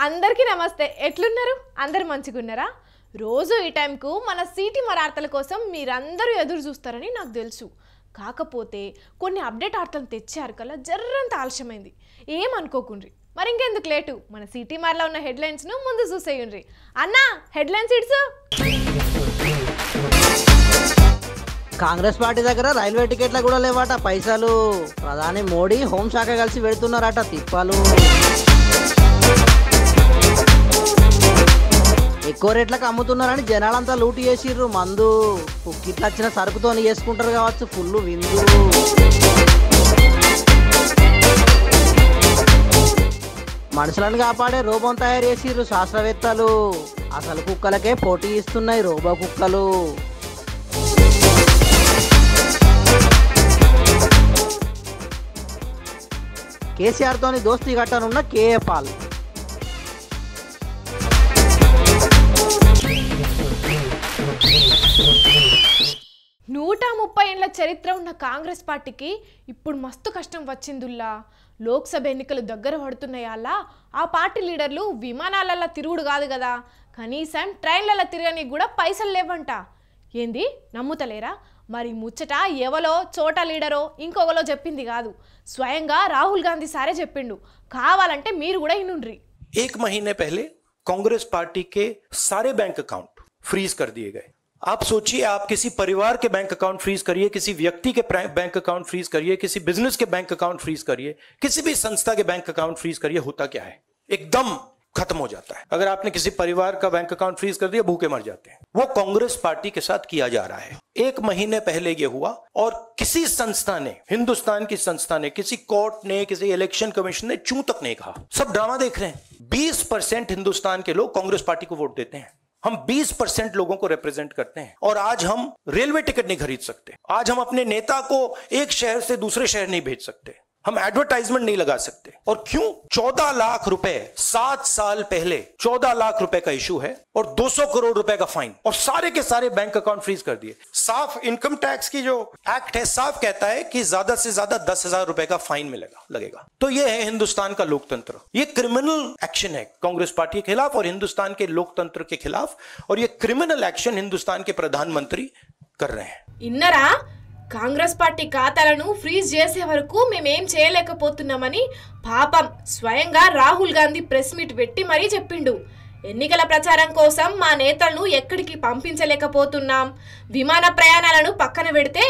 అందరికీ నమస్తే. ఎట్లున్నారు? అందరూ మంచిగున్నారా? రోజు ఈ టైంకు మన సిటీ వార్తల కోసం మీరందరూ ఎదురు చూస్తారని నాకు తెలుసు. కాకపోతే కొన్ని అప్డేట్ వార్తలు తెచ్చారు కల్లా జర్రంత ఆలస్యమైంది. ఏమనుకోకుండ్రి. మరి ఇంకెందుకు లేటు, మన సిటీ మార్లో ఉన్న హెడ్లైన్స్ను ముందు చూసేయండి. అన్నా, హెడ్లైన్స్ ఇడ్సు. కాంగ్రెస్ పార్టీ దగ్గర రైల్వే టికెట్ల కూడా లేవాట పైసలు. ప్రధాని మోడీ హోంశాఖ కలిసి పెడుతున్నారట తిప్పాలు. ఎక్కువ రేట్లకు అమ్ముతున్నారని జనాలంతా లూటి చేసిర్రు. మందు కుక్కిట్లు వచ్చిన సరుకుతో చేసుకుంటారు కావచ్చు. ఫుల్ విందు. మనుషులను కాపాడే రోబోం తయారు చేసిర్రు శాస్త్రవేత్తలు. అసలు కుక్కలకే పోటీ ఇస్తున్నాయి రోబో కుక్కలు. కేసీఆర్ తోని దోస్తీ కట్టనున్న కేఏ పాల్. 130 ఏళ్ల చరిత్ర ఉన్న కాంగ్రెస్ పార్టీకి ఇప్పుడు మస్తు కష్టం వచ్చిందుల్లా. లోక్సభ ఎన్నికలు దగ్గర పడుతున్నాయాలా ఆ పార్టీ లీడర్లు విమానాలలో తిరుగుడు కాదు కదా, కనీసం ట్రైన్లలో తిరగనికి కూడా పైసలు లేవంట. ఏంది, నమ్ముతలేరా? మరి ముచ్చట ఎవలో చోట లీడరో ఇంకొకలో చెప్పింది కాదు, స్వయంగా రాహుల్ గాంధీ సారే చెప్పిండు. కావాలంటే మీరు కూడా ఇనుండ్రి. एक महीने पहले कांग्रेस पार्टी के सारे बैंक अकाउंट फ्रीज कर दिए गए। आप सोचिए, आप किसी परिवार के बैंक अकाउंट फ्रीज करिए, किसी व्यक्ति के बैंक अकाउंट फ्रीज करिए, किसी बिजनेस के बैंक अकाउंट फ्रीज करिए, किसी भी संस्था के बैंक अकाउंट फ्रीज करिए, होता क्या है? एकदम खत्म हो जाता है। अगर आपने किसी परिवार का बैंक अकाउंट फ्रीज कर दिया, भूखे मर जाते हैं। वो कांग्रेस पार्टी के साथ किया जा रहा है। 1 महीने पहले ये हुआ और किसी संस्था ने, हिंदुस्तान की संस्था ने, किसी कोर्ट ने, किसी इलेक्शन कमीशन ने चूं तक नहीं कहा। सब ड्रामा देख रहे हैं। 20% हिंदुस्तान के लोग कांग्रेस पार्टी को वोट देते हैं। हम 20% लोगों को रिप्रेजेंट करते हैं और आज हम रेलवे टिकट नहीं खरीद सकते। आज हम अपने नेता को एक शहर से दूसरे शहर नहीं भेज सकते। हम एडवर्टाइजमेंट नहीं लगा सकते। और क्यों? 14 लाख रुपए 7 साल पहले 14 लाख रुपए का इशू है और 200 करोड़ रुपए का फाइन, और सारे के सारे बैंक अकाउंट फ्रीज कर दिए। साफ इनकम टैक्स की जो एक्ट है साफ कहता है कि ज्यादा से ज्यादा 10,000 रुपए का फाइन लगेगा। तो ये है हिंदुस्तान का लोकतंत्र। ये क्रिमिनल एक्शन है कांग्रेस पार्टी के खिलाफ और हिंदुस्तान के लोकतंत्र के खिलाफ, और ये क्रिमिनल एक्शन हिंदुस्तान के प्रधानमंत्री कर रहे हैं। ఇన్నరా, కాంగ్రెస్ పార్టీ ఖాతాలను ఫ్రీజ్ చేసే వరకు మేమేం చేయలేకపోతున్నామని పాపం స్వయంగా రాహుల్ గాంధీ ప్రెస్ మీట్ పెట్టి మరీ చెప్పిండు. ఎన్నికల ప్రచారం కోసం మా నేతలను ఎక్కడికి పంపించలేకపోతున్నాం, విమాన ప్రయాణాలను పక్కన పెడితే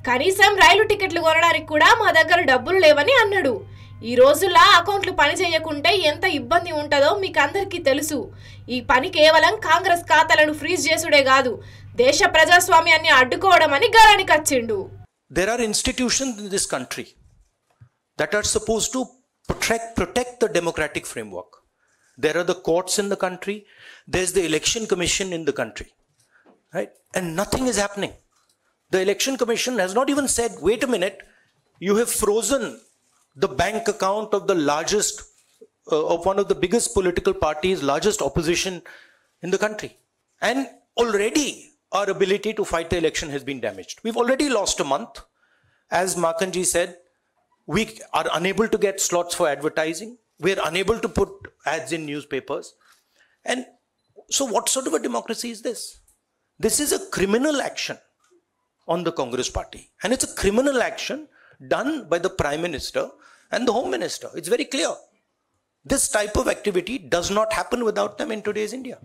కనీసం రైలు టికెట్లు కొనడానికి కూడా మా దగ్గర డబ్బులు లేవని అన్నాడు. ఈ రోజుల్లో అకౌంట్లు పని చేయకుంటే ఎంత ఇబ్బంది ఉంటుందో మీకు అందరికీ తెలుసు. ఈ పని కేవలం కాంగ్రెస్ ఖాతాలను ఫ్రీజ్ చేసుడే కాదు, దేశ ప్రజాస్వామ్యాన్ని అడ్డుకోవడం అని గరానికి వచ్చిండు. There are institutions in this country that are supposed to protect the democratic framework. There are the courts in the country, there's the election commission in the country, right? And nothing is happening. The election commission has not even said, wait a minute, you have frozen the bank account of the largest, of one of the biggest political parties, largest opposition in the country. And already our ability to fight the election has been damaged. We've already lost a month. As Makanji said, we are unable to get slots for advertising. We're unable to put ads in newspapers. And so what sort of a democracy is this? This is a criminal action on the Congress party. And it's a criminal action done by the Prime Minister and the Home Minister. It's very clear. This type of activity does not happen without them in today's India.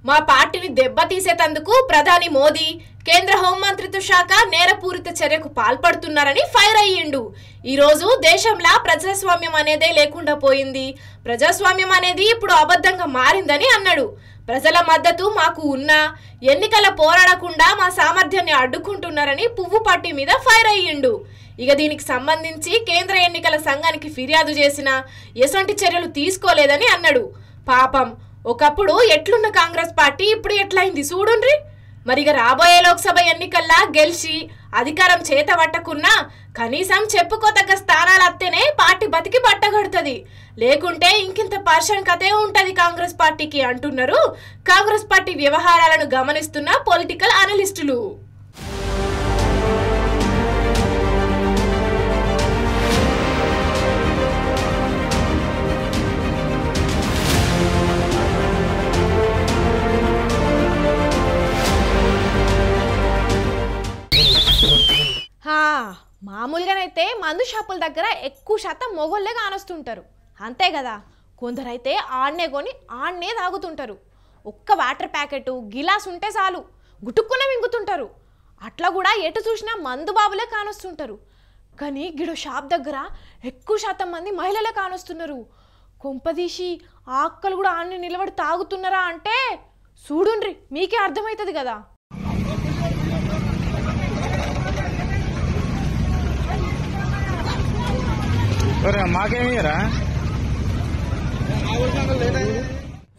మా పార్టీని దెబ్బతీసేందుకు ప్రధాని మోదీ, కేంద్ర హోంమంత్రిత్వ శాఖ నేరపూరిత చర్యకు పాల్పడుతున్నారని fire అయ్యిండు. ఈ రోజు దేశంలో ప్రజాస్వామ్యం అనేదే లేకుండా పోయింది, ప్రజాస్వామ్యం అనేది ఇప్పుడు అబద్ధంగా మారిందని అన్నాడు. ప్రజల మద్దతు మాకు ఉన్నా ఎన్నికల పోరాడకుండా మా సామర్థ్యాన్ని అడ్డుకుంటున్నారని పువ్వు పార్టీ మీద ఫైర్ అయ్యిండు. ఇక దీనికి సంబంధించి కేంద్ర ఎన్నికల సంఘానికి ఫిర్యాదు చేసినా ఎటువంటి చర్యలు తీసుకోలేదని అన్నాడు. పాపం, ఒకప్పుడు ఎట్లున్న కాంగ్రెస్ పార్టీ ఇప్పుడు ఎట్లయింది చూడుండ్రి. మరిగా రాబోయే లోక్సభ ఎన్నికల్లా గెలిచి అధికారం చేత పట్టకున్నా కనీసం చెప్పుకోతగ్గ స్థానాలు అత్తేనే పార్టీ బతికి బట్టగడుతుంది, లేకుంటే ఇంకింత పర్షన్ కథే ఉంటది కాంగ్రెస్ పార్టీకి అంటున్నారు కాంగ్రెస్ పార్టీ వ్యవహారాలను గమనిస్తున్న పొలిటికల్ అనలిస్టులు. మామూలుగానైతే మందు షాపుల దగ్గర ఎక్కువ శాతం మొగోళ్ళే కానొస్తుంటారు, అంతే కదా. కొందరైతే ఆడనే కొని ఆడనే తాగుతుంటారు. ఒక్క వాటర్ ప్యాకెట్ గిలాస్ ఉంటే చాలు గుటుక్కున మింగుతుంటారు. అట్లా కూడా ఎటు చూసినా మందు బాబులే కానొస్తుంటారు. కానీ గిడో షాప్ దగ్గర ఎక్కువ శాతం మంది మహిళలే కానొస్తున్నారు. కొంపదీసి ఆ అక్కలు కూడా ఆడనే నిలబడి తాగుతున్నారా అంటే చూడుండ్రి, మీకే అర్థమవుతుంది కదా.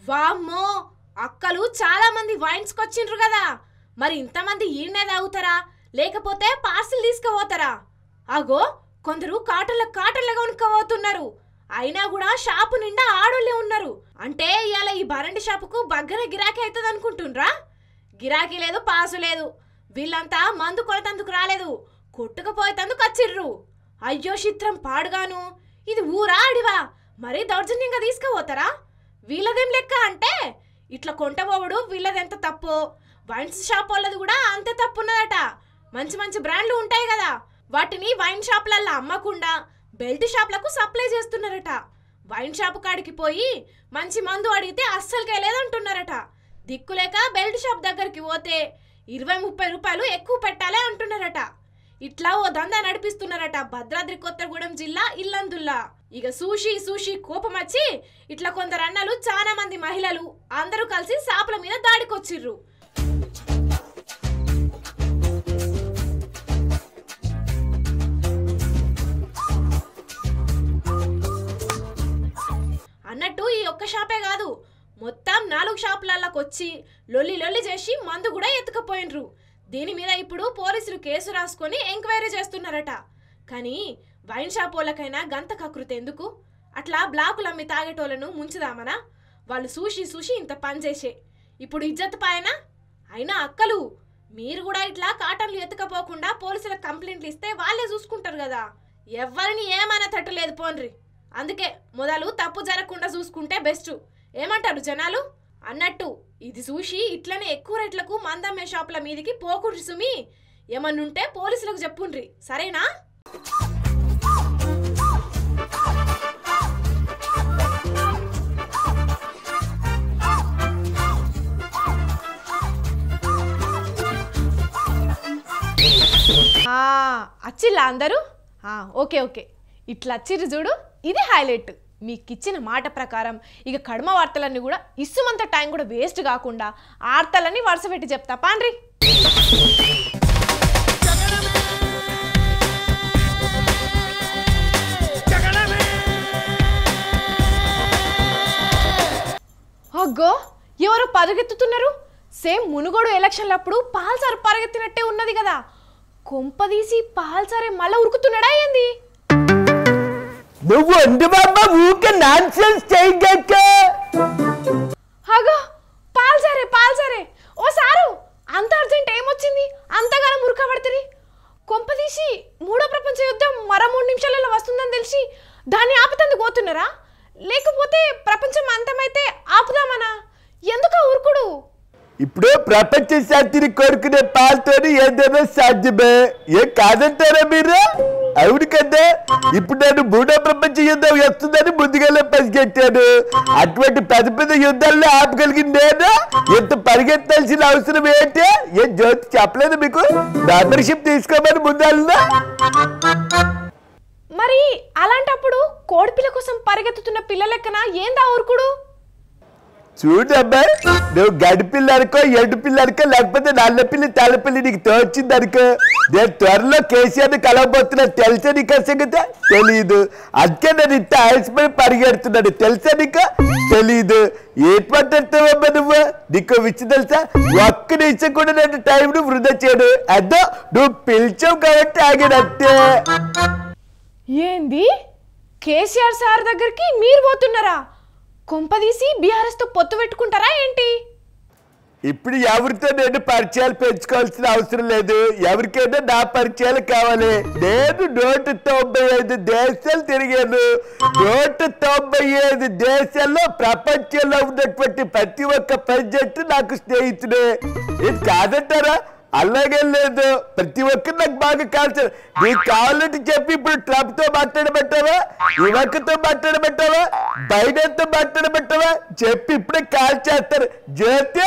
వామ్మో, అక్కలు చాలా మంది వైన్స్ కొచ్చిండ్రు కదా. మరి ఇంతమంది ఈయనే తాగుతారా లేకపోతే పార్సిల్ తీసుకుపోతారా? అగో కొందరు కాటర్లుగా ఉనుకోబోతున్నారు. అయినా కూడా షాపు నిండా ఆడోళ్ళే ఉన్నారు. అంటే ఇవాళ ఈ బరండి షాపుకు బగ్గర గిరాకీ అవుతుంది అనుకుంటుండ్రా? గిరాకీ లేదు, పాసు లేదు. వీళ్ళంతా మందు కొలతందుకు రాలేదు, కొట్టుకుపోయేతందుకు వచ్చిర్రు. అయ్యో చిత్రం పాడుగాను, ఇది ఊరా అడివా? మరీ దౌర్జన్యంగా తీసుకుపోతారా? వీళ్ళదేం లెక్క అంటే ఇట్లా కొంటపోవడు వీళ్ళదెంత తప్పు, వైన్స్ షాప్ వాళ్ళది కూడా అంతే తప్పు ఉన్నదట. మంచి మంచి బ్రాండ్లు ఉంటాయి కదా, వాటిని వైన్ షాప్లల్లో అమ్మకుండా బెల్ట్ షాప్లకు సప్లై చేస్తున్నారట. వైన్ షాప్ కాడికి పోయి మంచి మందు అడిగితే అస్సలుకే లేదంటున్నారట. దిక్కులేక బెల్ట్ షాప్ దగ్గరికి పోతే 20-30 రూపాయలు ఎక్కువ పెట్టాలి అంటున్నారట. ఇట్లా ఓ దందా నడిపిస్తున్నారట భద్రాద్రి కొత్తగూడెం జిల్లా ఇల్లందుల్లా. ఇక సూషి కోపం వచ్చి ఇట్లా కొందరు అన్నలు చాలా మంది మహిళలు అందరూ కలిసి షాపుల మీద దాడికొచ్చిర్రు. అన్నట్టు ఈ ఒక్క షాపే కాదు, మొత్తం 4 షాపులకి వచ్చి లొల్లి చేసి మందు కూడా ఎత్తుకపోయినరు. దీని మీద ఇప్పుడు పోలీసులు కేసు రాసుకొని ఎంక్వైరీ చేస్తున్నారట. కానీ వైన్ షాప్ వాళ్ళకైనా గంత కకృతి ఎందుకు? అట్లా బ్లాకులు అమ్మి తాగేటోళ్ళను ముంచుదామనా? వాళ్ళు సూషి ఇంత పని చేసే ఇప్పుడు ఇజ్జత్ పాయనా? అయినా అక్కలు మీరు కూడా ఇట్లా కాటన్లు ఎత్తుకపోకుండా పోలీసులకు కంప్లైంట్లు ఇస్తే వాళ్ళే చూసుకుంటారు కదా. ఎవరిని ఏమైనా తట్టలేదు పోన్రి. అందుకే మొదలు తప్పు జరగకుండా చూసుకుంటే బెస్ట్. ఏమంటారు జనాలు? అన్నట్టు ఇది చూసి ఇట్లనే ఎక్కువ రేట్లకు మందమ్మే షాపుల మీదికి పోకుండ్రి సుమి. ఏమన్నుంటే పోలీసులకు చెప్పుండ్రి, సరేనా? అచ్చిల్లా అందరూ? ఓకే ఇట్లా వచ్చిర్రు చూడు, ఇది హైలైట్. మీకు ఇచ్చిన మాట ప్రకారం ఇక కడమ వార్తలన్నీ కూడా ఇసుమంత టైం కూడా వేస్ట్ కాకుండా ఆర్తలన్నీ వరుస పెట్టి చెప్తా పాండ్రి. అగ్గో ఎవరు పరుగెత్తుతున్నారు? సేమ్ మునుగోడు ఎలక్షన్లప్పుడు పాల్సారు పరిగెత్తినట్టే ఉన్నది కదా. కొంపదీసి పాల్సారే మళ్ళా ఉరుకుతున్నాడా ఏంది? నువ్వు ఉండు బాబా, ఊకే నాన్సెన్స్ చేయగక్క. అగో పాల్సారే ఓ సారు, అంత అర్జెంట్ ఏమొచ్చింది? అంతగానో మురుకబడుతుంది. కొంపదీసి 3వ ప్రపంచ యుద్ధం మరో 3 నిమిషాలలో వస్తుందని తెలిసి దాన్ని ఆపుతందుకు పోతున్నారా? లేకపోతే ప్రపంచం అంతమైతే ఆపుదామనా? ఎందుకు ఉరుకుడు? ఇప్పుడు ప్రపంచ శాంతిని కోరుకునే పాలతో ఏదైనా సాధ్యమే, ఏం కాదంటారా మీరు? అవును కదా. ఇప్పుడు నేను 3వ ప్రపంచ యుద్ధం వస్తుందని ముందుగానే పసిగట్టాను. అటువంటి పెద్ద యుద్ధాల్లో ఆపగలిగింది నేను. ఎంత పరిగెత్తాల్సిన అవసరం ఏంటి? ఏం జ్యోతి చెప్పలేదు మీకు? మెంబర్షిప్ తీసుకోమని ముందల్లా. మరి అలాంటప్పుడు కోడిపిల్ల కోసం పరిగెత్తుతున్న పిల్లలెక్కన ఏందా ఊరుకుడు? చూడమ్మా, నువ్వు గడి పిల్లలకో ఎడ్డు పిల్లలకో లేకపోతే నల్లపిల్లి తెల్లపిల్లి నీకు తోచింది అనుకో, నేను త్వరలో కేసీఆర్ని కలవబోతున్నా. తెలుసా నీకు? సంగతి తెలీదు. అందుకే నేను ఇంత ఆలస్యపడి పరిగెడుతున్నాను. తెలుసా నీకు? తెలీదు. ఏం మాట్లాడుతావమ్మా నువ్వు? నీకు విషయం తెలుసా? ఒక్క నిమిషం కూడా నేను టైంను వృధా చేయను. అదో నువ్వు పిలిచావు కాబట్టి ఆగినట్టే. ఏంది? కేసీఆర్ సార్ దగ్గరికి మీరు పోతున్నారా? కొంపదీసి బీఆర్ఎస్ తో పొత్తు పెట్టుకుంటారా ఏంటి? ఇప్పుడు ఎవరితో నేను పరిచయాలు పెంచుకోవాల్సిన అవసరం లేదు. ఎవరికైనా నా పరిచయాలు కావాలి. నేను 195 దేశాలు తిరిగాను. 195 దేశాల్లో ప్రపంచంలో ఉన్నటువంటి ప్రతి ఒక్క ప్రెసిడెంట్ నాకు స్నేహితుడే. ఇది కాదంటారా? అలాగే లేదు, ప్రతి ఒక్కరు నాకు బాగా కాల్చారు. నీకు కావాలంటే చెప్పి ఇప్పుడు ట్రంప్ తో మాట్లాడబెట్టావా, యువకతో మాట్లాడబెట్టావా, బైడెన్ తో మాట్లాడబెట్టావా చెప్పి ఇప్పుడే కాల్చేస్తారు. జ్యోతి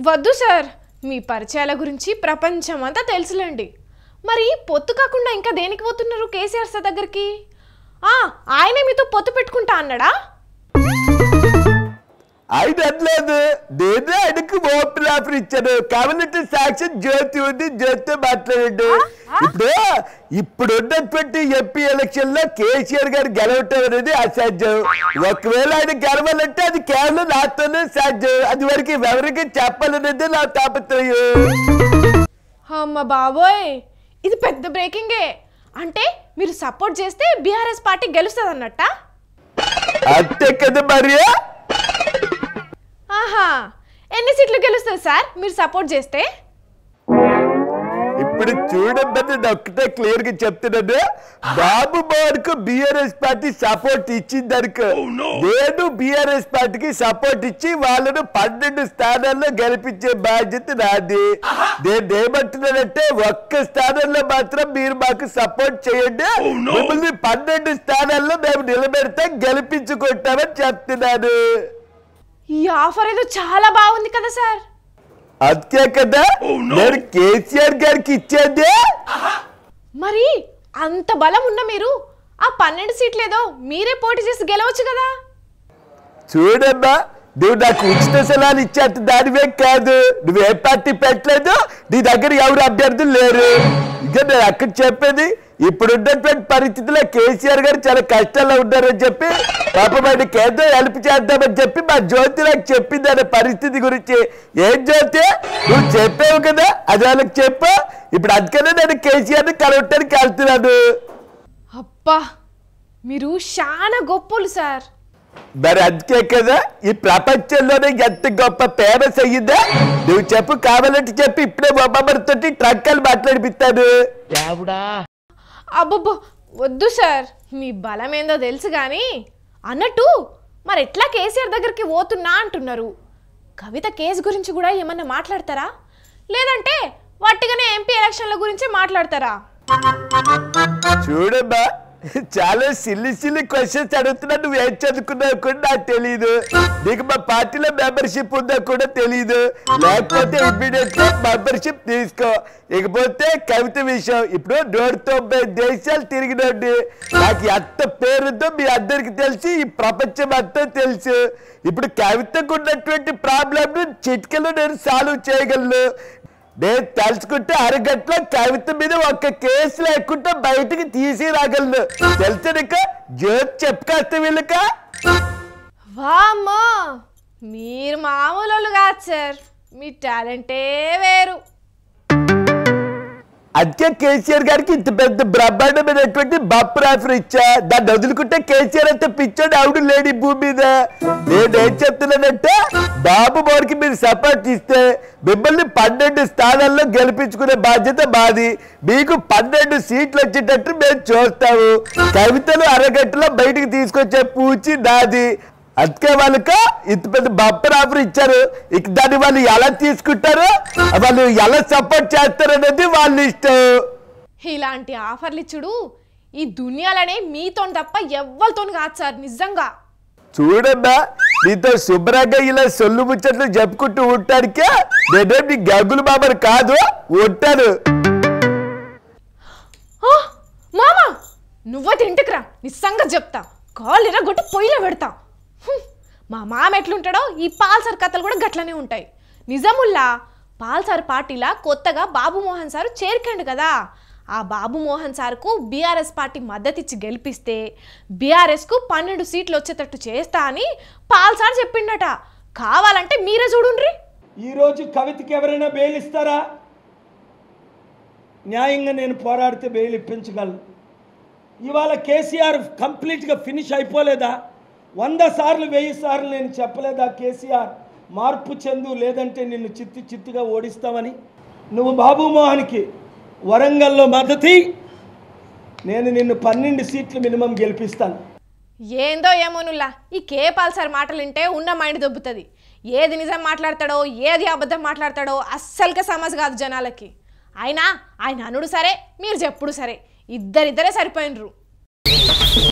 వద్దు సార్, మీ పరిచయాల గురించి ప్రపంచం అంతా తెలుసులేండి. మరి పొత్తు కాకుండా ఇంకా దేనికి పోతున్నారు కేసీఆర్ సార్ దగ్గరికి? ఆయనే మీతో పొత్తు పెట్టుకుంటా అన్నాడా? ఆయన అనలేదు, నేనే ఆయనకు ఓపెన్ ఆఫర్ ఇచ్చాను. కావాలంటే సాక్షి జ్యోతి ఉంది, జ్యోతితో మాట్లాడండి. ఇప్పుడున్నటువంటి ఎంపీ ఎలక్షన్ లో కేసీఆర్ గారు గెలవటం అనేది అసాధ్యం. ఒకవేళ ఆయన గెలవాలంటే అది కేవలం నాతోనే సాధ్యం. అది వరకు ఎవరికి చెప్పాలనేది నా తాపత్రయం. అమ్మ బాబోయ్, ఇది పెద్ద బ్రేకింగే. అంటే మీరు సపోర్ట్ చేస్తే బీఆర్ఎస్ పార్టీ గెలుస్తుంది అన్నట్ట? అంతే కదా మరి. ఎన్ని సీట్లు గెలుస్తుంది సార్ మీరు సపోర్ట్ చేస్తే? ఇప్పుడు చూడమని ఒక్కటే క్లియర్ గా చెప్తున్నాను, బాబు మోహన్కు బీఆర్ఎస్ పార్టీ సపోర్ట్ ఇచ్చిందనుకో, నేను బీఆర్ఎస్ పార్టీకి సపోర్ట్ ఇచ్చి వాళ్ళను 12 స్థానాల్లో గెలిపించే బాధ్యత నాది. నేనేమంటున్నానంటే ఒక్క స్థానంలో మాత్రం మీరు మాకు సపోర్ట్ చేయండి, మిమ్మల్ని 12 స్థానాల్లో మేము నిలబెడతాం, గెలిపించుకుంటామని చెప్తున్నాను. ఈ ఆఫర్ ఏదో చాలా బాగుంది కదా సార్. అంతే కదా, నేను కేసీఆర్ గారికి ఇచ్చేది. మరి అంత బలం ఉన్న మీరు ఆ 12 సీట్లేదో మీరే పోటీ చేసి గెలవచ్చు కదా. చూడమ్మా, నువ్వు నాకు ఉచిత సలహాలు ఇచ్చేంత దానివే కాదు, నువ్వే పార్టీ పెట్టలేదు, నీ దగ్గర ఎవరు అభ్యర్థులు లేరు. ఇంకా నేను అక్కడ చెప్పేది, ఇప్పుడున్నటువంటి పరిస్థితుల్లో కేసీఆర్ గారు చాలా కష్టాల్లో ఉన్నారని చెప్పి పాపం ఆయనకి ఏదో హెల్ప్ చేద్దామని చెప్పి మా జ్యోతి నాకు చెప్పింది అనే పరిస్థితి గురించి. ఏం జ్యోతి, నువ్వు చెప్పావు కదా, అది వాళ్ళకి చెప్పు. ఇప్పుడు అందుకనే నేను కేసీఆర్ని కలవటానికి వెళ్తున్నాను. అబ్బా, మీరు చాలా గొప్పలు సార్. మరి అందుకే కదా ఈ ప్రపంచంలోనే ఎంత గొప్ప ఫేమస్ అయ్యిందా. నువ్వు చెప్పు, కావాలంటే చెప్పి ఇప్పుడే బొమ్మతో ట్రక్కలు మాట్లాడిపిస్తాను. అబ్బబ్బో వద్దు సార్, మీ బలం ఏందో తెలుసు కానీ. అన్నట్టు మరి ఎట్లా కేసీఆర్ దగ్గరికి పోతున్నా అంటున్నారు? కవిత కేసు గురించి కూడా ఏమన్నా మాట్లాడతారా, లేదంటే వట్టిగానే ఎంపీ ఎలక్షన్ల గురించి మాట్లాడతారా? చూడమ్మా, చాలా సిల్లి క్వశ్చన్స్ అడుగుతున్నా. నువ్వు ఏం చదువుకున్నావు కూడా నాకు తెలియదు, నీకు మా పార్టీలో మెంబర్షిప్ ఉందా కూడా తెలియదు. లేకపోతే ఇమ్మీడియట్ గా మెంబర్షిప్ తీసుకో. ఇకపోతే కవిత విషయం, ఇప్పుడు 190 దేశాలు తిరిగినండి. నాకు ఎంత పేరుందో మీ అందరికి తెలిసి, ఈ ప్రపంచం అంతా తెలుసు. ఇప్పుడు కవితకు ఉన్నటువంటి ప్రాబ్లం చిటికలో నేను సాల్వ్ చేయగలను. నేను తలుచుకుంటే అరగంటలో కవిత మీద ఒక్క కేసు లేకుండా బయటికి తీసి రాగలను. తెలుసు నీకు, జ్యోతి చెప్పుకొస్తే వీళ్ళక. వామ్మో, మీరు మామూలు కాదు సార్, మీ టాలెంటే వేరు. అందుకే కేసీఆర్ గారికి ఇంత పెద్ద బ్రహ్మాండమైనటువంటి బంపర్ ఆఫర్ ఇచ్చా. దాన్ని వదులుకుంటే కేసీఆర్ అంతా పిచ్చాడు ఆవిడ లేని భూమి మీద. నేనేం చెప్తున్నానంటే, బాబు మోహన్కి మీరు సపోర్ట్ ఇస్తే మిమ్మల్ని 12 స్థానాల్లో గెలిపించుకునే బాధ్యత మాది. మీకు 12 సీట్లు వచ్చేటట్టు మేము చూస్తాము. కవితలు అరగంటలో బయటికి తీసుకొచ్చే పూచి నాది. అందుకే వాళ్ళకు ఇంత పెద్ద బంపర్ ఆఫర్ ఇచ్చారు. ఇక దాన్ని వాళ్ళు ఎలా తీసుకుంటారు, వాళ్ళు ఎలా సపోర్ట్ చేస్తారు అనేది వాళ్ళ ఇష్టం. ఇలాంటి ఆఫర్లు ఇచ్చుడు ఈ దునియాలనే మీతో తప్ప ఎవ్వరితో కాదు సార్, నిజంగా. చూడమ్మా, నీతో శుభ్రంగా ఇలా సొల్లు ముచ్చట్లు చెప్పుకుంటూ ఉంటానికే నేనే నీ గగ్గులు బాబర్ కాదు, ఉంటాను. మామా, నువ్వైతే ఇంటికి రా, నిజంగా చెప్తా. కాళ్ళు ఎరగొట్టి పొయ్యిలో పెడతా. మా మామ ఎట్లుంటాడో ఈ పాల్సార్ కథలు కూడా గట్లనే ఉంటాయి. నిజముల్లా పాల్సార్ పార్టీలా కొత్తగా బాబు మోహన్ సారు చేరికండు కదా. ఆ బాబు మోహన్ సార్కు బీఆర్ఎస్ పార్టీ మద్దతు ఇచ్చి గెలిపిస్తే బీఆర్ఎస్కు 12 సీట్లు వచ్చేటట్టు చేస్తా అని పాల్సార్ చెప్పిండట. కావాలంటే మీరే చూడుండ్రి. ఈరోజు కవితకి ఎవరైనా బెయిల్ ఇస్తారా? న్యాయంగా నేను పోరాడితే బెయిల్ ఇప్పించగలను. ఇవాళ కేసీఆర్ కంప్లీట్గా ఫినిష్ అయిపోలేదా? 100 సార్లు 1000 సార్లు నేను చెప్పలేదా కేసీఆర్ మార్పు చెందు, లేదంటే నిన్ను చిత్తుగా ఓడిస్తామని? నువ్వు బాబు మోహన్కి వరంగల్లో మద్దతు, నేను నిన్ను 12 సీట్లు మినిమం గెలిపిస్తాను. ఏందో ఏమోనుల్లా, ఈ కేపాల్ సార్ మాటలు వింటే ఉన్న మైండ్ దొబ్బుతుంది. ఏది నిజం మాట్లాడతాడో ఏది అబద్ధం మాట్లాడతాడో అస్సలుగా సమజ్ కాదు జనాలకి. ఆయన అనుడు సరే మీరు చెప్పుడు సరే ఇద్దరిద్దరే సరిపోయినరు.